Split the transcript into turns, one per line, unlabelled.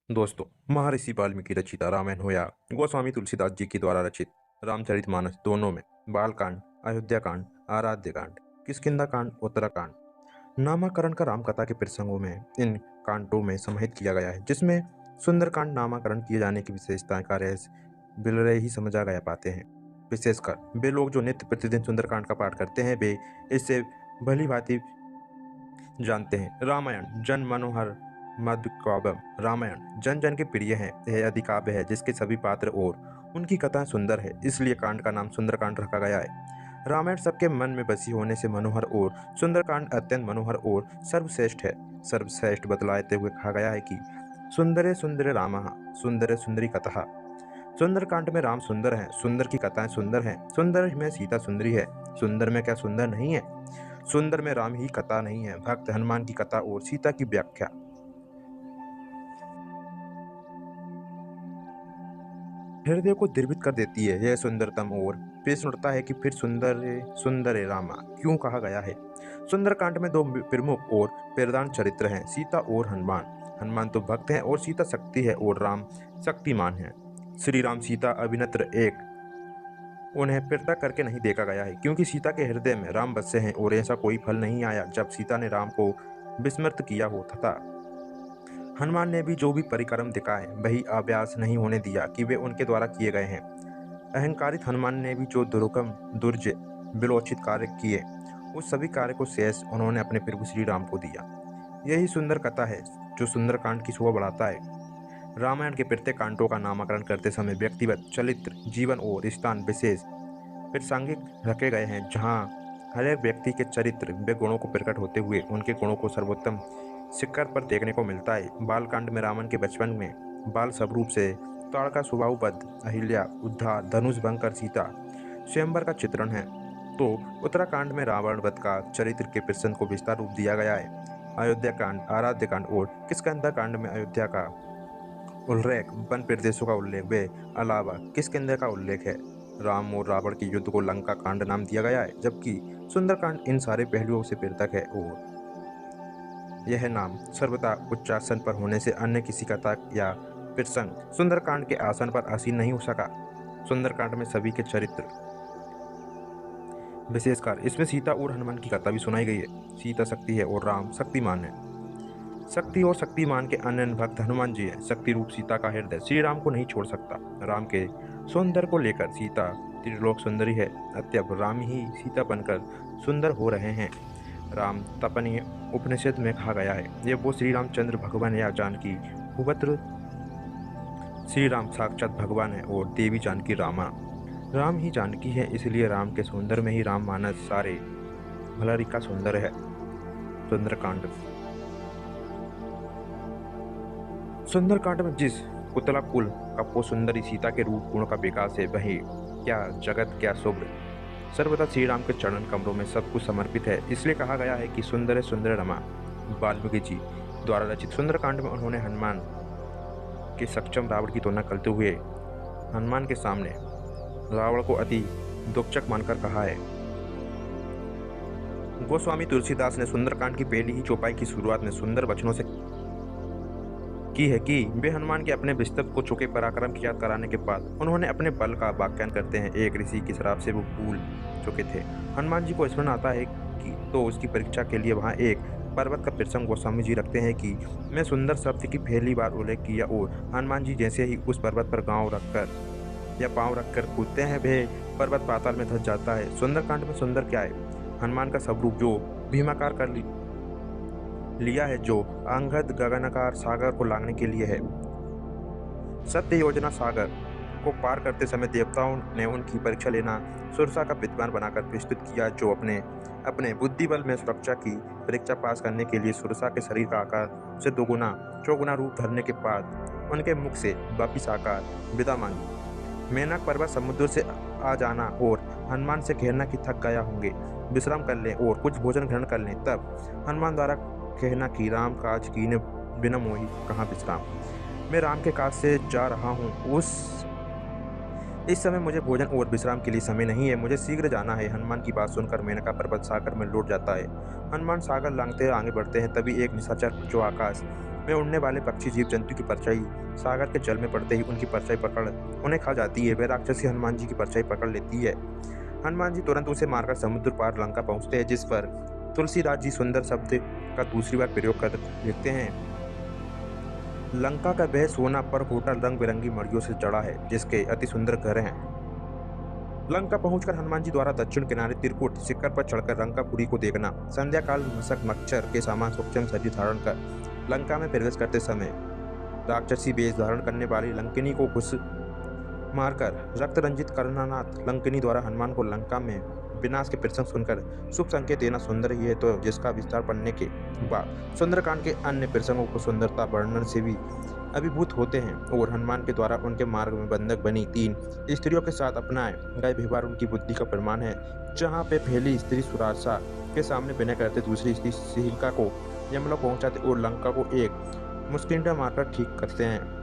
दोस्तों, महर्षि वाल्मीकि रचित रामायण हो या गोस्वामी तुलसीदास जी के द्वारा रचित रामचरितमानस, दोनों में बालकांड, अयोध्याकांड, आराध्यकांड, किष्किंधाकांड, उत्तराकांड नामकरण का रामकथा के प्रसंगों में इन कांडों में समाहित किया गया है, जिसमें सुंदरकांड नामकरण किए जाने की विशेषता का रहस्य बिलरे ही समझा गया पाते हैं। विशेषकर वे लोग जो नित्य प्रतिदिन सुंदरकांड का पाठ करते हैं, वे इससे भली भांति जानते हैं। रामायण जन मनोहर मधु काव्यम। रामायण जन जन के प्रिय है। यह आदि काव्य है जिसके सभी पात्र और उनकी कथाएं सुंदर है, इसलिए कांड का नाम सुंदरकांड रखा गया है। रामायण सबके मन में बसी होने से मनोहर और सुंदरकांड अत्यंत मनोहर और सर्वश्रेष्ठ है। सर्वश्रेष्ठ बतलाते हुए कहा गया है कि सुंदरे सुंदरे राम, सुंदरे सुंदरी कथा। सुंदरकांड में राम सुंदर हैं, सुंदर की कथाएं सुंदर हैं, सुंदर में सीता सुंदरी है। सुंदर में क्या सुंदर नहीं है? सुंदर में राम ही कथा नहीं है, भक्त हनुमान की कथा और सीता की व्याख्या हृदय को द्रवित कर देती है। यह सुंदरतम और प्रश्न उठता है कि फिर सुंदर सुंदर रामा क्यों कहा गया है? सुंदरकांड में दो प्रमुख और प्रधान चरित्र हैं, सीता और हनुमान। हनुमान तो भक्त हैं और सीता शक्ति है और राम शक्तिमान है। श्री राम सीता अभिनेत्र एक उन्हें पृथक करके नहीं देखा गया है, क्योंकि सीता के हृदय में राम बसे हैं और ऐसा कोई फल नहीं आया जब सीता ने राम को विस्मृत किया हो। तथा हनुमान ने भी जो भी परिक्रम दिखाए वही अभ्यास नहीं होने दिया कि वे उनके द्वारा किए गए हैं। अहंकारित हनुमान ने भी जो दुर्गम दुर्ज विलोचित कार्य किए, उस सभी कार्य को शेष उन्होंने अपने प्रभु श्री राम को दिया। यही सुंदर कथा है जो सुंदरकांड की शोभा बढ़ाता है। रामायण के प्रत्येक कांडों का नामकरण करते समय व्यक्तिगत चरित्र, जीवन और स्थान विशेष प्रासंगिक रखे गए हैं, जहाँ हर एक व्यक्ति के चरित्र व गुणों को प्रकट होते हुए उनके गुणों को सर्वोत्तम शिखर पर देखने को मिलता है। बालकांड में रावण के बचपन में बाल स्वरूप से ताड़का स्वभावबद्ध अहिल्या उद्धार धनुष भंग कर सीता स्वयंवर का चित्रण है, तो उत्तराकांड में रावण वध का चरित्र के प्रसंग को विस्तार रूप दिया गया है। अयोध्याकांड, आराध्यकांड और किष्किंधाकांड में अयोध्या का उल्लेख, वन प्रदेशों का उल्लेख वे अलावा किष्किंधा का उल्लेख है। राम और रावण के युद्ध को लंका कांड नाम दिया गया है, जबकि सुंदरकांड इन सारे पहलुओं से पृथक है और यह नाम सर्वथा उच्चासन पर होने से अन्य किसी कथा या प्रसंग सुंदरकांड के आसन पर आसीन नहीं हो सका। सुंदरकांड में सभी के चरित्र, विशेषकर इसमें सीता और हनुमान की कथा भी सुनाई गई है। सीता शक्ति है और राम शक्तिमान है। शक्ति और शक्तिमान के अन्य भक्त हनुमान जी हैं। शक्ति रूप सीता का हृदय श्री राम को नहीं छोड़ सकता। राम के सौंदर्य को लेकर सीता त्रिलोक सुंदरी है, अतएव राम ही सीता बनकर सुंदर हो रहे हैं। राम तपनीय उपनिषद में कहा गया है, ये वो श्री रामचंद्र भगवान या जानकी पुत्र श्री राम साक्षात भगवान है और देवी जानकी रामा। राम ही जानकी है, इसलिए राम के सौंदर्य में ही राम मानस सारे भलरी का सौंदर्य है। सुंदरकांड। सुंदरकांड में जिस पुतला कुल कपो सुंदरी सीता के रूप गुण का विकास है, वही क्या जगत क्या शुभ्र सर्वदा श्री राम के चरण कमरों में सब कुछ समर्पित है। इसलिए कहा गया है कि सुंदर सुंदर रमा। वाल्मीकि जी द्वारा रचित सुंदरकांड में उन्होंने हनुमान के सक्षम रावण की तुलना करते हुए हनुमान के सामने रावण को अति दुखचक मानकर कहा है। गोस्वामी तुलसीदास ने सुंदरकांड की पहली ही चौपाई की शुरुआत में सुंदर वचनों से की है कि वे हनुमान के अपने विस्तृत को चुके पराक्रम की याद कराने के बाद उन्होंने अपने बल का व्याख्यान करते हैं। एक ऋषि की शराब से वो भूल चुके थे। हनुमान जी को स्मरण आता है कि तो उसकी परीक्षा के लिए वहाँ एक पर्वत का प्रसंग गोस्वामी जी रखते हैं कि मैं सुंदर शब्द की पहली बार उल्लेख किया और हनुमान जी जैसे ही उस पर्वत पर गाँव रखकर या पाँव रखकर कूदते हैं, वह पर्वत पाताल में धंस जाता है। सुंदरकांड में सुंदर क्या है? हनुमान का स्वरूप जो भीमाकार कर लिया है, जो अंगद गगनाकार सागर को लांघने के लिए है। सत्य योजना सागर को पार करते समय देवताओं ने उनकी परीक्षा लेना सुरसा का विद्वान बनाकर प्रस्तुत किया, जो अपने बुद्धि बल में सुरक्षा की परीक्षा पास करने के लिए सुरसा के शरीर का आकार से दोगुना चौगुना रूप धरने के बाद उनके मुख से वापिस आकर विदा मांगी। मेनक पर्वत समुद्र से आ जाना और हनुमान से कहना कि थक गया होंगे, विश्राम कर लें और कुछ भोजन ग्रहण कर लें। तब हनुमान द्वारा कहना कि राम काज कीने बिना मोही कहाँ विश्राम, मैं राम के काज से जा रहा हूँ, इस समय मुझे भोजन और विश्राम के लिए समय नहीं है, मुझे शीघ्र जाना है। हनुमान की बात सुनकर मेनका पर्वत सागर में लौट जाता है। हनुमान सागर लांघते आगे बढ़ते हैं, तभी एक निशाचर जो आकाश में उड़ने वाले पक्षी जीव जंतु की परछाई सागर के जल में पड़ते ही उनकी परछाई पकड़ उन्हें खा जाती है। वह राक्षसी हनुमान जी की परछाई पकड़ लेती है। हनुमान जी तुरंत उसे मारकर समुद्र पार लंका पहुंचते हैं, जिस पर तुलसीदास जी सुंदर शब्द का दूसरी बार प्रयोग कर लिखते हैं। लंका का वह सोना पर होटल रंग बिरंगी मड़ियों से जड़ा है, जिसके अति सुंदर घर हैं। लंका पहुंचकर हनुमान जी द्वारा दक्षिण किनारे त्रिकुट शिखर पर चढ़कर लंकापुरी को देखना। संध्या काल मशक मच्छर के समान सूक्ष्म शरीर धारण कर लंका में प्रवेश करते समय राक्षसी वेश धारण करने वाली लंकिनी को घुस मारकर रक्त रंजित करनानाथ लंकिनी द्वारा हनुमान को लंका में विनाश के प्रसंग सुनकर शुभ संकेत देना सुंदर ही है, तो जिसका विस्तार पढ़ने के बाद सुंदरकांड के अन्य प्रसंगों को सुंदरता वर्णन से भी अभिभूत होते हैं और हनुमान के द्वारा उनके मार्ग में बंधक बनी 3 स्त्रियों के साथ अपनाए गए व्यवहार उनकी बुद्धि का प्रमाण है। जहाँ पे पहली स्त्री सुरासा के सामने विनय करते, दूसरी स्त्री सिहिका को यमलोक पहुंचाते और लंका को एक मुस्किंडा मारकर ठीक करते हैं।